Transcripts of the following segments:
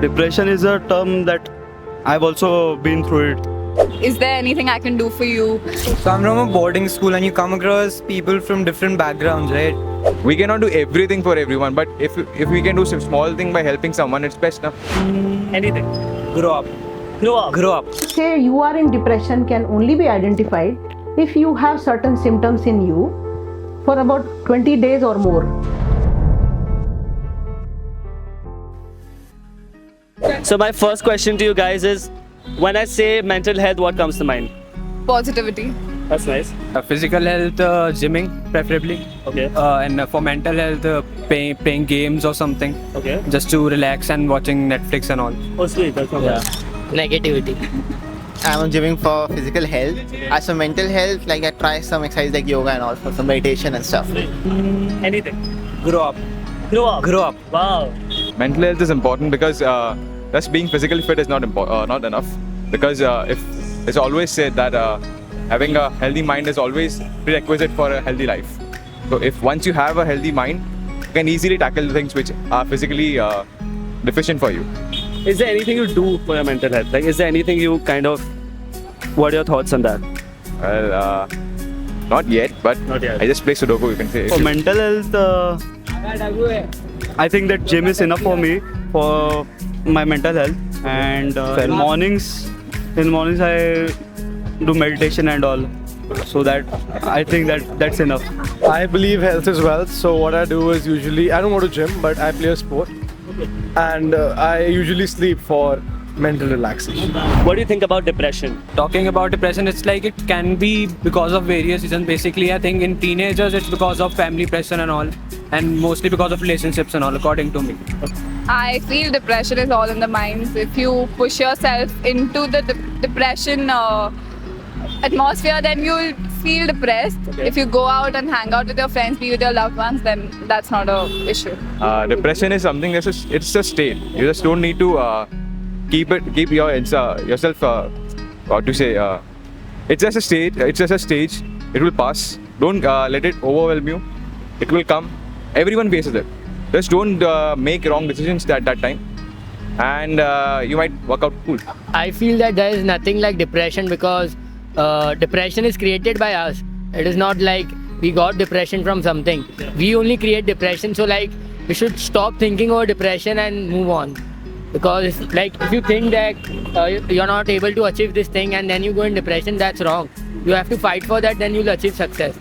Depression is a term that I've also been through it. Is there anything I can do for you? So I'm from a boarding school and you come across people from different backgrounds, right? We cannot do everything for everyone, but if we can do some small thing by helping someone, it's best. Anything. Grow up. Grow up. Grow up. Say you are in depression can only be identified if you have certain symptoms in you for about 20 days or more. So my first question to you guys is, when I say mental health, what comes to mind? Positivity. That's nice. Physical health, gymming preferably. Okay. And for mental health, playing games or something. Okay. Just to relax and watching Netflix and all. Oh, sweet. That's not bad. Negativity. I'm gymming for physical health. As for mental health, like I try some exercise like yoga and all for some meditation and stuff. Anything. Grow up. Grow up. Grow up. Wow. Mental health is important because just being physically fit is not enough. Because if it's always said that having a healthy mind is always prerequisite for a healthy life. So if once you have a healthy mind, you can easily tackle the things which are physically deficient for you. Is there anything you do for your mental health? Like, is there anything you kind of... What are your thoughts on that? Well, not yet, but Not yet. I just play Sudoku, you can say. For mental health, I think that gym is enough for me for my mental health. And in mornings I do meditation and all. So that I think that's enough. I believe health as well. So what I do is usually I don't go to gym, but I play a sport, and I usually sleep for mental relaxation. What do you think about depression? Talking about depression, it's like it can be because of various reasons. Basically, I think in teenagers, it's because of family pressure and all, and mostly because of relationships and all, according to me. I feel depression is all in the minds. If you push yourself into the depression atmosphere, then you'll feel depressed. Okay. If you go out and hang out with your friends, be with your loved ones, then that's not a issue. Depression is something it's a state. You just don't need to keep yourself. What to say? It's just a state. It's just a stage. It will pass. Don't let it overwhelm you. It will come. Everyone faces it. Just don't make wrong decisions at that time, and you might work out cool. I feel that there is nothing like depression because depression is created by us. It is not like we got depression from something. We only create depression. So like we should stop thinking about depression and move on. Because if you think that you're not able to achieve this thing and then you go in depression, that's wrong. You have to fight for that, then you'll achieve success.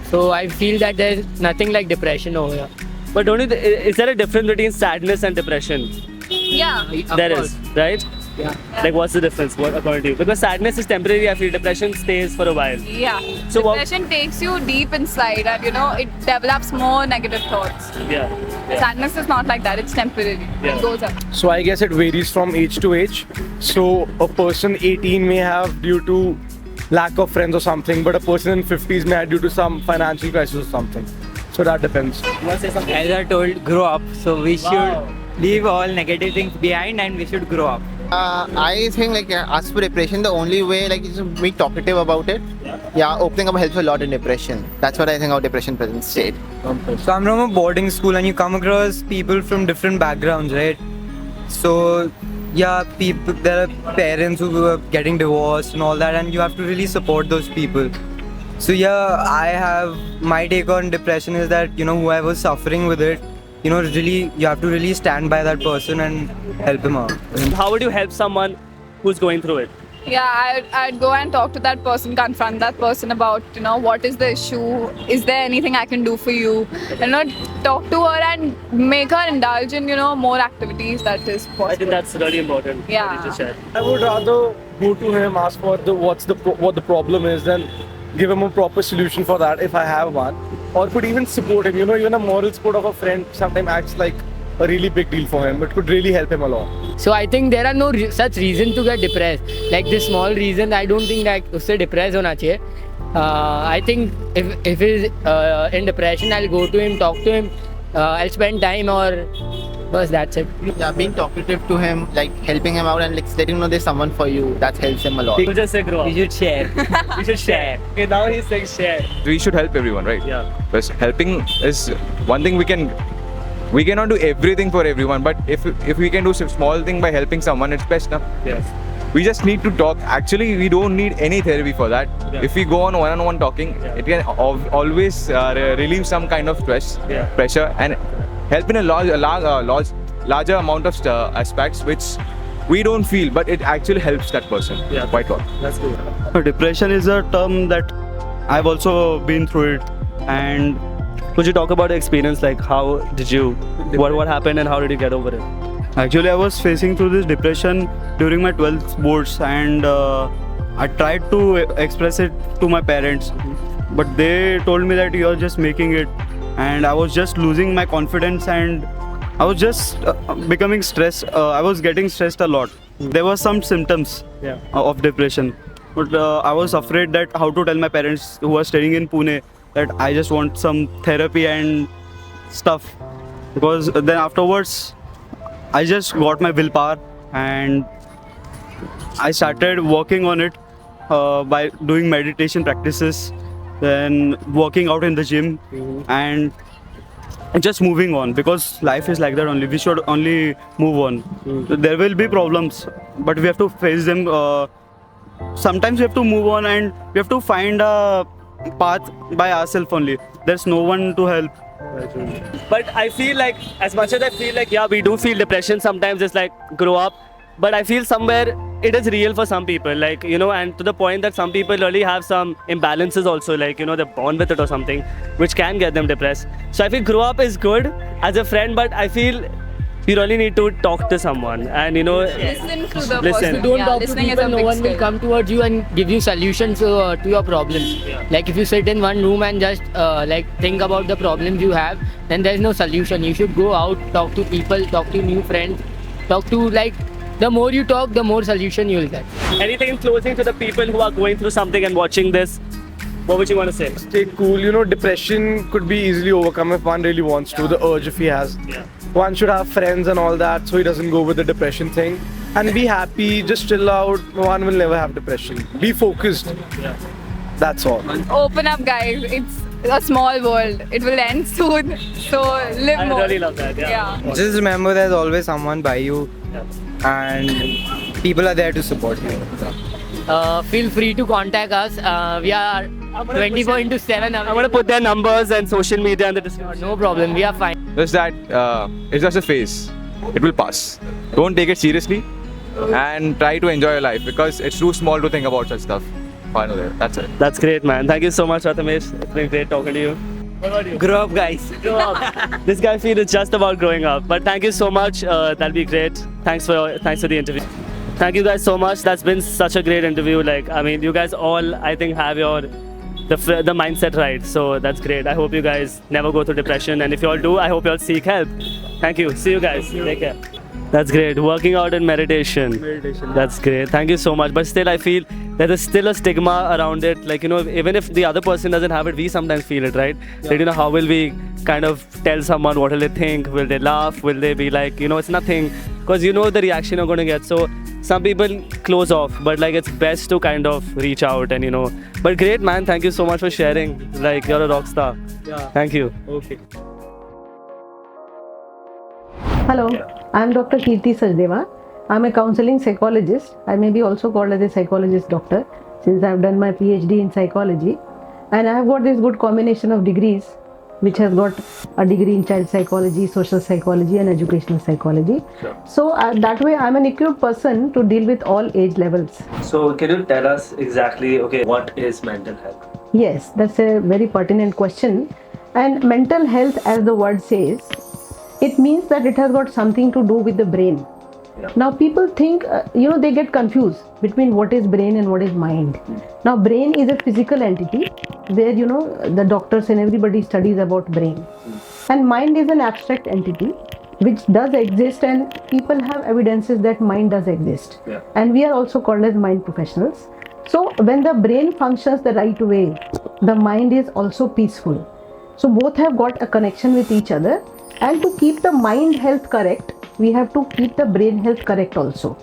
So I feel that there's nothing like depression over here. But don't you is there a difference between sadness and depression? Yeah. There is, right? Yeah. Like, what's the difference? What according to you? Because sadness is temporary. I feel depression stays for a while. Yeah. So what- Depression takes you deep inside and it develops more negative thoughts. Yeah. Sadness is not like that, it's temporary. Yeah. It goes up. So I guess it varies from age to age. So a person 18 may have due to lack of friends or something, but a person in 50s may have due to some financial crisis or something. So that depends. You want to say something? As I told, grow up. So we should Wow. leave all negative things behind and we should grow up. I think as for depression, the only way is to be talkative about it. Yeah, opening up helps a lot in depression. That's what I think of depression present state. So I'm from a boarding school and you come across people from different backgrounds, right? So yeah, there are parents who are getting divorced and all that, and you have to really support those people. So yeah, I have my take on depression is that whoever's suffering with it, really you have to really stand by that person and help him out. How would you help someone who's going through it? Yeah, I'd go and talk to that person, confront that person about, what is the issue? Is there anything I can do for you? Talk to her and make her indulge in, more activities that is possible. I think that's really important. Yeah. What you just shared. I would rather go to him, ask for what the problem is, then give him a proper solution for that if I have one, or could even support him. Even a moral support of a friend sometimes acts like a really big deal for him. It could really help him a lot. So I think there are no such reason to get depressed. Like this small reason, I don't think that usse depressed hona chahiye. I think if he's in depression, I'll go to him, talk to him, I'll spend time or bas that's it. Yeah, being talkative to him, helping him out and letting him know there's someone for you, that helps him a lot. You just say grow up. We should share. You should share. Okay, now he's saying share. We should help everyone, right? Yeah. Because helping is one thing we can we cannot do everything for everyone, but if we can do some small thing by helping someone, it's best now. Yes. We just need to talk. Actually, we don't need any therapy for that. Yeah. If we go on one-on-one talking, Yeah. it can always relieve some kind of stress, Yeah. pressure, and help in a larger amount of aspects which we don't feel, but it actually helps that person Yeah. quite a lot. That's good. Depression is a term that I've also been through it, and Could you talk about the experience? Like, how did you? What happened and how did you get over it? actually I was facing through this depression during my 12th boards, and I tried to express it to my parents, but they told me that you're just making it, and I was just losing my confidence, and I was just becoming stressed. I was getting stressed a lot. There were some symptoms Yeah. of depression, but I was afraid that how to tell my parents who are staying in Pune that I just want some therapy and stuff, because then afterwards I just got my willpower and I started working on it by doing meditation practices, then working out in the gym, and just moving on, because life is like that only. We should only move on. There will be problems, but we have to face them. Sometimes we have to move on, and we have to find a path by ourselves only. There's no one to help. But I feel like, as much as I feel like, yeah, we do feel depression sometimes, it's like grow up. But I feel somewhere it is real for some people, like, you know, and to the point that some people really have some imbalances also, like, you know, they're born with it or something, which can get them depressed. So I feel grow up is good as a friend, but I feel you really need to talk to someone and, you know, Listen to the Listen. person. If you don't Yeah, talk to listening is people, a no big one will skill. come towards you and give you solutions to your problems. Like if you sit in one room and just like think about the problems you have, then there's no solution. You should go out, talk to people, talk to new friends, talk to like, the more you talk, the more solution you'll get. anything in closing to the people who are going through something and watching this, what would you want to say? Stay cool. You know, depression could be easily overcome if one really wants to. The urge, if he has. Yeah. One should have friends and all that, so he doesn't go with the depression thing. And be happy. Just chill out. One will never have depression. Be focused. Yeah. That's all. Open up, guys. It's a small world. It will end soon. So live I more. really love that. Yeah. Just remember there's always someone by you, Yeah. and people are there to support you. Feel free to contact us. We are 24/7. I'm gonna put their numbers and social media in the description. No problem. We are fine. Just that it's just a phase. It will pass. Don't take it seriously and try to enjoy your life, because it's too small to think about such stuff. Finally, that's it. That's great, man. Thank you so much, Rathamesh. It's been great talking to you. What about you? Grow up, guys. Grow up. This guy feels it's just about growing up. But thank you so much. That'll be great. Thanks for the interview. Thank you guys so much. That's been such a great interview. Like, I mean, you guys all, I think, have the mindset right. So that's great. I hope you guys never go through depression. And if you all do, I hope you all seek help. Thank you. See you guys. Take care. That's great. Working out and meditation. That's great. Thank you so much. But still, I feel there is still a stigma around it. Like, you know, even if the other person doesn't have it, we sometimes feel it, right? Like, you know, how will we kind of tell someone, what will they think? Will they laugh? Will they be like, you know, it's nothing? Because you know the reaction you're going to get. So some people close off, but like it's best to kind of reach out and, you know. But great, man. Thank you so much for sharing. Like, you're a rock star. Yeah. Thank you. Okay. Hello, I am Dr. Kirti Sachdeva. I am a counseling psychologist. I may be also called as a psychologist doctor, since I have done my PhD in psychology. And I have got this good combination of degrees, which has got a degree in child psychology, social psychology and educational psychology. So that way I am an equipped person to deal with all age levels. So can you tell us exactly, okay, what is mental health? Yes, that's a very pertinent question. And mental health, as the word says, it means that it has got something to do with the brain. Yeah. Now people think, they get confused between what is brain and what is mind. Now brain is a physical entity where, the doctors and everybody studies about brain. And mind is an abstract entity which does exist, and people have evidences that mind does exist. Yeah. And we are also called as mind professionals. So when the brain functions the right way, the mind is also peaceful. So both have got a connection with each other. And to keep the mind health correct, we have to keep the brain health correct also.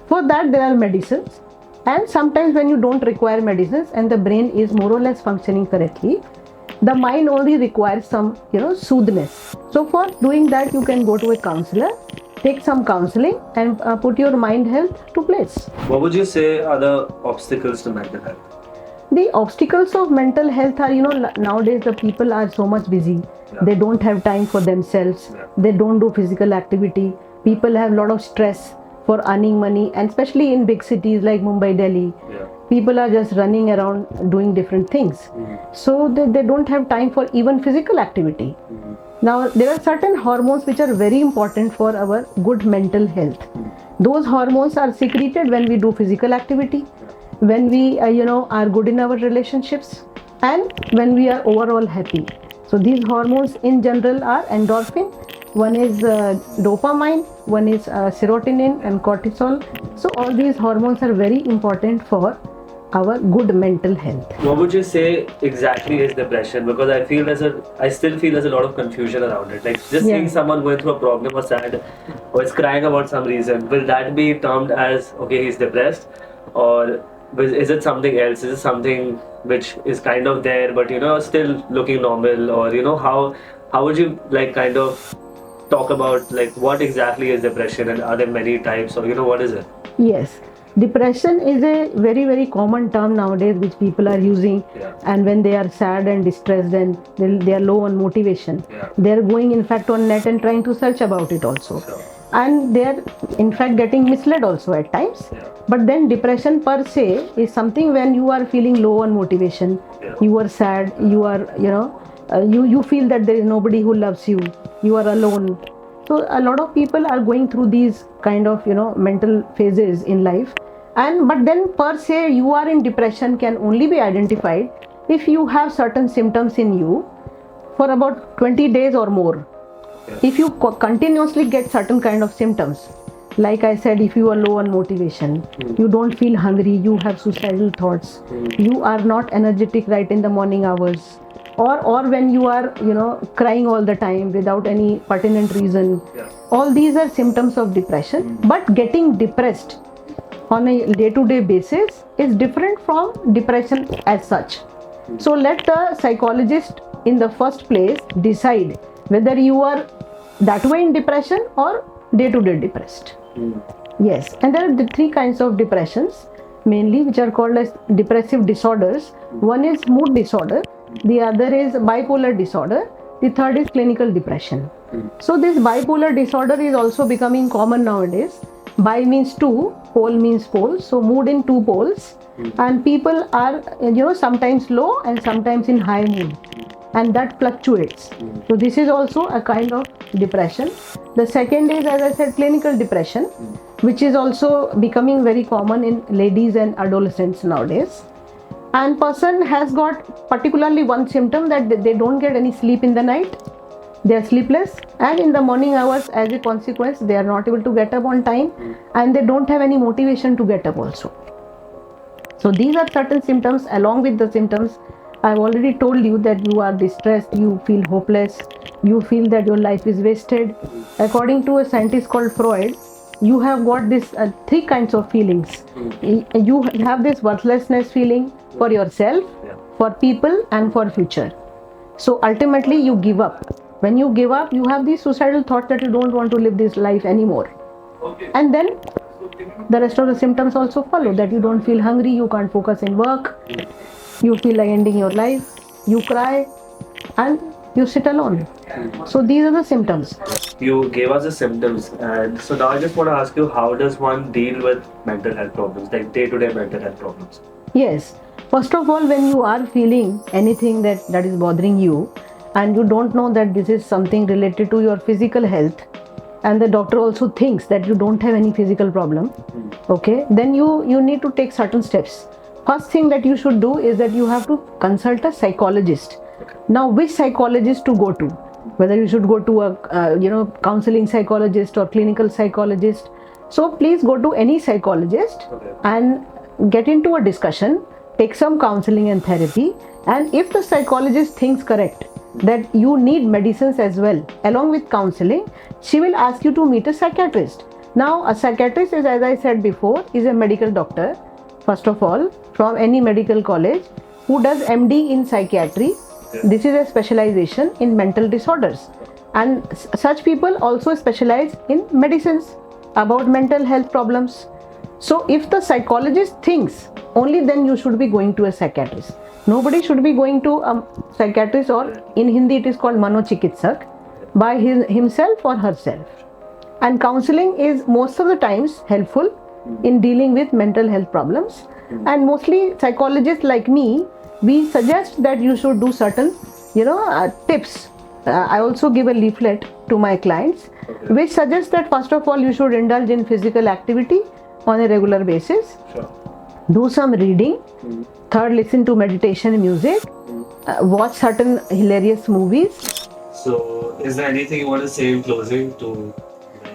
For that there are medicines, and sometimes when you don't require medicines and the brain is more or less functioning correctly, The mind only requires some, soothness. So for doing that, you can go to a counselor, take some counseling, and put your mind health to place. What would you say are the obstacles to mental health? The obstacles of mental health are, nowadays the people are so much busy. They don't have time for themselves. They don't do physical activity. People have a lot of stress for earning money, and especially in big cities like Mumbai, Delhi. People are just running around doing different things. So they don't have time for even physical activity. Now, there are certain hormones which are very important for our good mental health. Those hormones are secreted when we do physical activity, when we, are good in our relationships, and when we are overall happy. So these hormones in general are endorphin, one is dopamine, one is serotonin and cortisol. So all these hormones are very important for our good mental health. What would you say exactly is depression? Because I still feel there's a lot of confusion around it. Like just seeing someone going through a problem or sad or is crying about some reason, will that be termed as, okay, he's depressed? Or is it something else? Is it something which is kind of there but still looking normal? Or how would you like kind of talk about like what exactly is depression, and are there many types, or what is it? Yes. Depression is a very, very common term nowadays which people are using, and when they are sad and distressed and they are low on motivation, they are going in fact on net and trying to search about it also. And they are in fact getting misled also at times. But then depression per se is something when you are feeling low on motivation, you are sad, you are, you feel that there is nobody who loves you, you are alone. So a lot of people are going through these kind of, mental phases in life. But then per se you are in depression can only be identified if you have certain symptoms in you for about 20 days or more. If you continuously get certain kind of symptoms, like I said, if you are low on motivation, you don't feel hungry, you have suicidal thoughts, you are not energetic right in the morning hours, or when you are, crying all the time without any pertinent reason, all these are symptoms of depression. But getting depressed on a day-to-day basis is different from depression as such. So let the psychologist in the first place decide whether you are that way in depression or day-to-day depressed. Yes, and there are the three kinds of depressions mainly which are called as depressive disorders. One is mood disorder, the other is bipolar disorder, the third is clinical depression. So this bipolar disorder is also becoming common nowadays. Bi means two, pole means pole, so mood in two poles, and people are sometimes low and sometimes in high mood, and that fluctuates. So this is also a kind of depression. The second is, as I said, clinical depression, which is also becoming very common in ladies and adolescents nowadays. And person has got particularly one symptom, that they don't get any sleep in the night, they are sleepless, and in the morning hours as a consequence they are not able to get up on time, and they don't have any motivation to get up also. So these are certain symptoms. Along with the symptoms, I've already told you that you are distressed, you feel hopeless, you feel that your life is wasted. According to a scientist called Freud, you have got this three kinds of feelings. You have this worthlessness feeling for yourself, for people, and for future. So ultimately you give up. When you give up, you have these suicidal thoughts that you don't want to live this life anymore. And then the rest of the symptoms also follow, that you don't feel hungry, you can't focus in work, you feel like ending your life, you cry, and you sit alone. So these are the symptoms. You gave us the symptoms, and so now I just want to ask you, how does one deal with mental health problems, like day-to-day mental health problems? Yes. First of all, when you are feeling anything that is bothering you, and you don't know that this is something related to your physical health, and the doctor also thinks that you don't have any physical problem, okay, then you need to take certain steps. First thing that you should do is that you have to consult a psychologist. Now, which psychologist to go to? Whether you should go to a counseling psychologist or clinical psychologist. So please go to any psychologist and get into a discussion, take some counseling and therapy, and if the psychologist thinks correct that you need medicines as well along with counseling, she will ask you to meet a psychiatrist. Now, a psychiatrist is, as I said before, is a medical doctor, first of all, from any medical college, who does MD in psychiatry, This is a specialization in mental disorders, and such people also specialize in medicines about mental health problems. So if the psychologist thinks, only then you should be going to a psychiatrist. Nobody should be going to a psychiatrist, or in Hindi it is called manochikitsak, by himself or herself. And counseling is most of the times helpful in dealing with mental health problems. And mostly psychologists like me, we suggest that you should do certain, tips. I also give a leaflet to my clients, which suggests that first of all you should indulge in physical activity on a regular basis. Do some reading. Third, listen to meditation music. Watch certain hilarious movies. So, is there anything you want to say in closing to?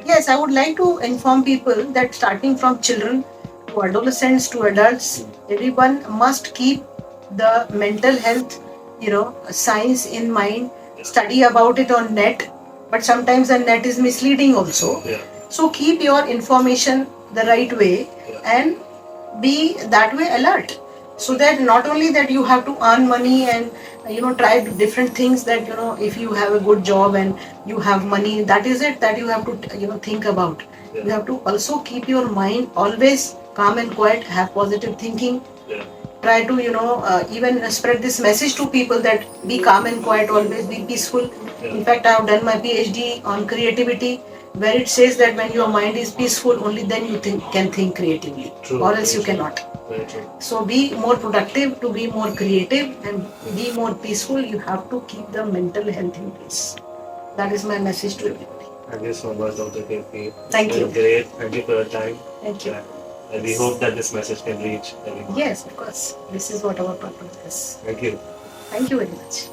Yes, I would like to inform people that starting from children to adolescents to adults, everyone must keep the mental health, science in mind. Study about it on net, but sometimes the net is misleading also. So keep your information the right way and be that way alert, so that not only that you have to earn money and try different things, that if you have a good job and you have money, that is it that you have to think about. You have to also keep your mind always calm and quiet, have positive thinking. Try to even spread this message to people that be calm and quiet, always be peaceful. In fact, I have done my PhD on creativity, where it says that when your mind is peaceful, only then you can think creatively. Or else you cannot. So be more productive. To be more creative and be more peaceful, you have to keep the mental health in place. That is my message to everybody. Thank you so much, Dr. KP. Thank you. Great. Thank you for your time. Thank you. And we hope that this message can reach everyone. Yes, of course. This is what our purpose is. Thank you. Thank you very much.